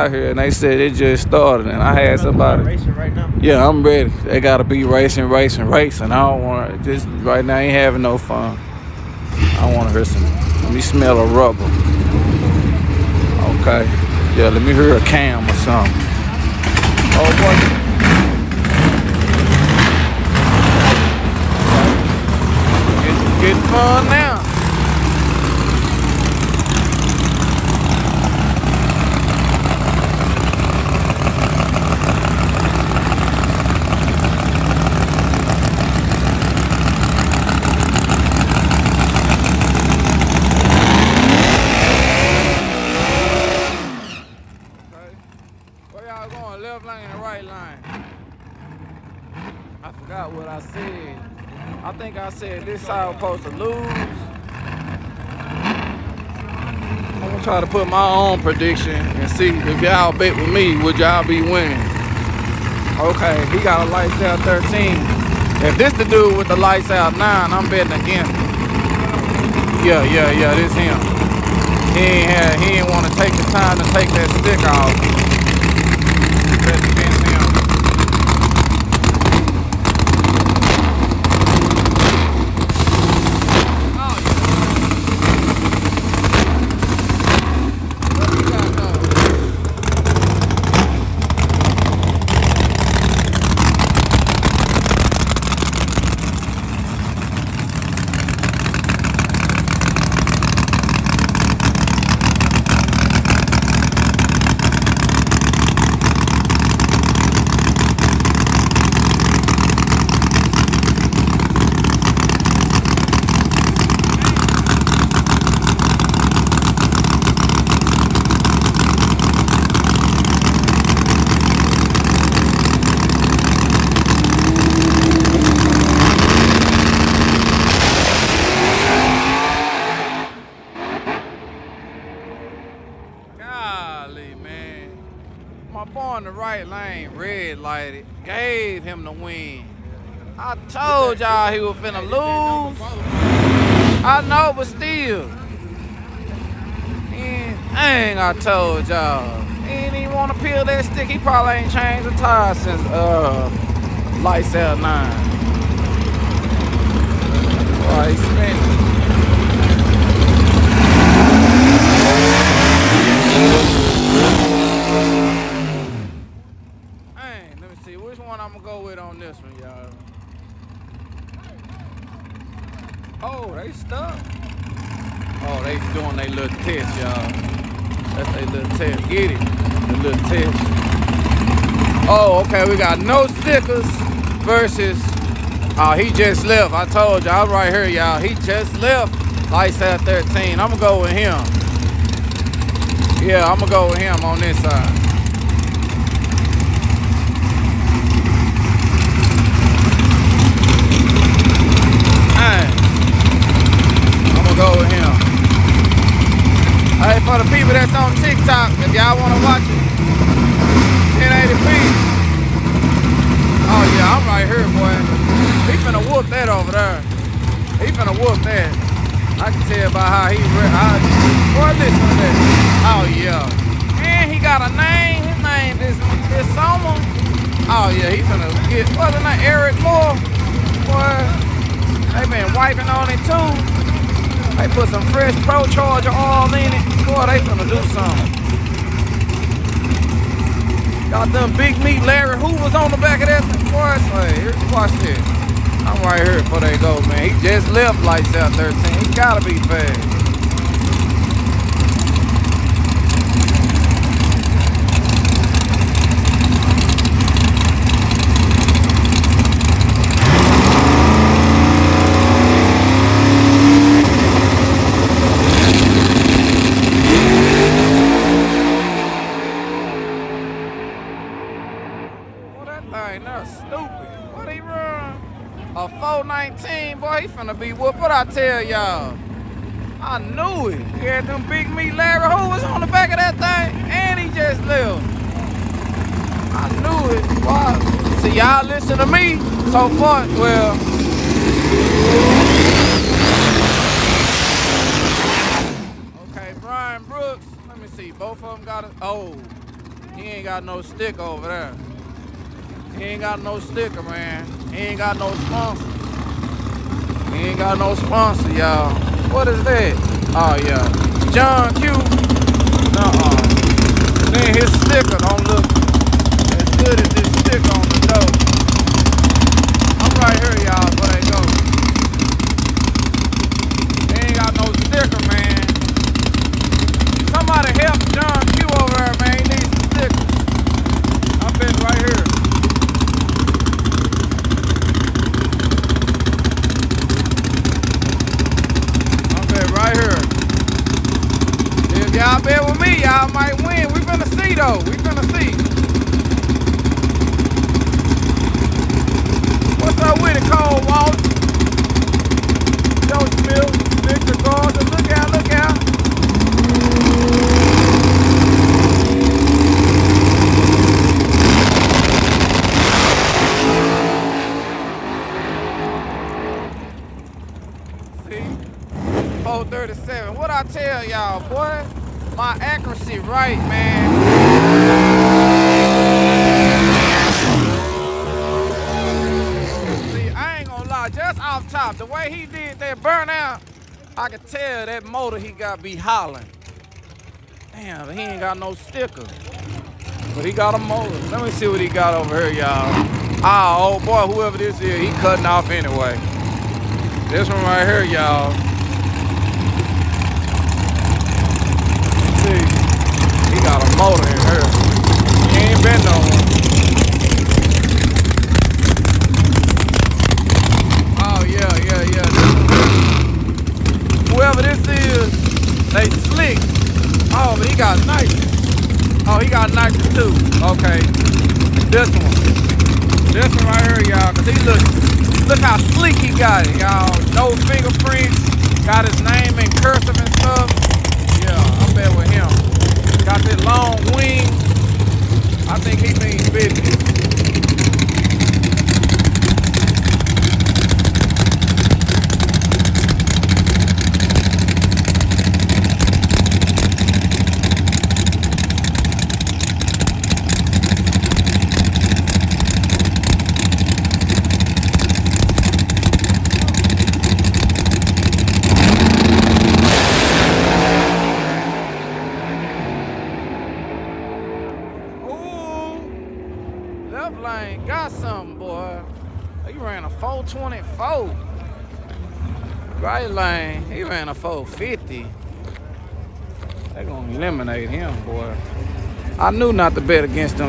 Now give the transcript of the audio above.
out here and they said it just started and I had somebody. Racing right now? Yeah, I'm ready. They gotta be racing. I don't want to just right now. Ain't having no fun. I want to hear some. Let me smell a rubber. Okay. Yeah, let me hear a cam or something. Oh boy. Getting fun now. Where y'all going? Left lane or right lane? I forgot what I said. I think I said this side was supposed to lose. I'm gonna try to put my own prediction and see if y'all bet with me, would y'all be winning? Okay, he got a lights out 13. If this the dude with the lights out 9, I'm betting against him. Yeah, this him. He ain't want to take the time to take that stick off. Betting against him. My boy in the right lane, red lighted, gave him the win. I told y'all he was finna lose. I know, but still. Dang, I told y'all. He ain't even want to peel that stick. He probably ain't changed the tire since lights out 9. Boy, he spent. Let me see which one I'm gonna go with on this one, y'all. Oh, they stuck. Oh, they doing their little test, y'all. That's their little test. Get it? The little test. Oh, okay. We got no stickers versus. Oh, he just left. I told y'all, I'm right here, y'all. He just left. Lights at 13. I'm gonna go with him. Yeah, I'm gonna go with him on this side. Go with him. Hey, for the people that's on TikTok, if y'all want to watch it, 1080p. Oh yeah, I'm right here, boy. He finna whoop that over there. He finna whoop that. I can tell by how he, boy, listen to that. Oh yeah. And he got a name. His name is someone. Oh yeah, he finna get, wasn't that Eric Moore? Boy, they been wiping on it too. They put some fresh Pro Charger oil in it. Boy, they finna do something. Got them big meat Larry Hoover's on the back of that. Boy, hey, watch this. I'm right here before they go, man. He just left lights out 13. He gotta be fast. That's stupid. What he run? A 419, boy, he finna be whooped. What I tell y'all? I knew it. He had them big meat Larry Hoovers on the back of that thing, and he just left. I knew it. Boy. See, y'all listen to me so far. Well, okay, Brian Brooks. Let me see. Both of them got it. Oh, He ain't got no sticker over there. He ain't got no sticker, man. He ain't got no sponsor. He ain't got no sponsor, y'all. What is that? Oh, yeah. John Q. And then his sticker don't look as good as this sticker on the door. I'm right here, y'all, where they go. They ain't got no sticker, man. Somebody help John Q over there, man. He needs some stickers. I bet right here. I bet right here. If y'all bet with me, y'all might win. We finna see though. We finna see. What's up with it, Cole Walsh? Joe Smith, Victor Gardner. Look out, look out. See? 437. What I tell y'all, boy? My accuracy right, man. See, I ain't gonna lie, just off top, the way he did that burnout, I could tell that motor he got be hollering. Damn, he ain't got no sticker. But he got a motor. Let me see what he got over here, y'all. Ah, oh boy, whoever this is, he cutting off anyway. This one right here, y'all. See, he got a motor in here. He ain't been nowhere. Oh yeah. Whoever this is, they slick. Oh, but he got nitrous. Oh, he got nitrous too. Okay. This one right here, y'all. Cause he look how sleek he got it, y'all. No fingerprints. Got his name in cursive and stuff. Yeah, I'm bet with him. Got this long wing. I think he means business. Left lane got something, boy. He ran a 424. Right lane, he ran a 450. They gonna eliminate him, boy. I knew not to bet against them.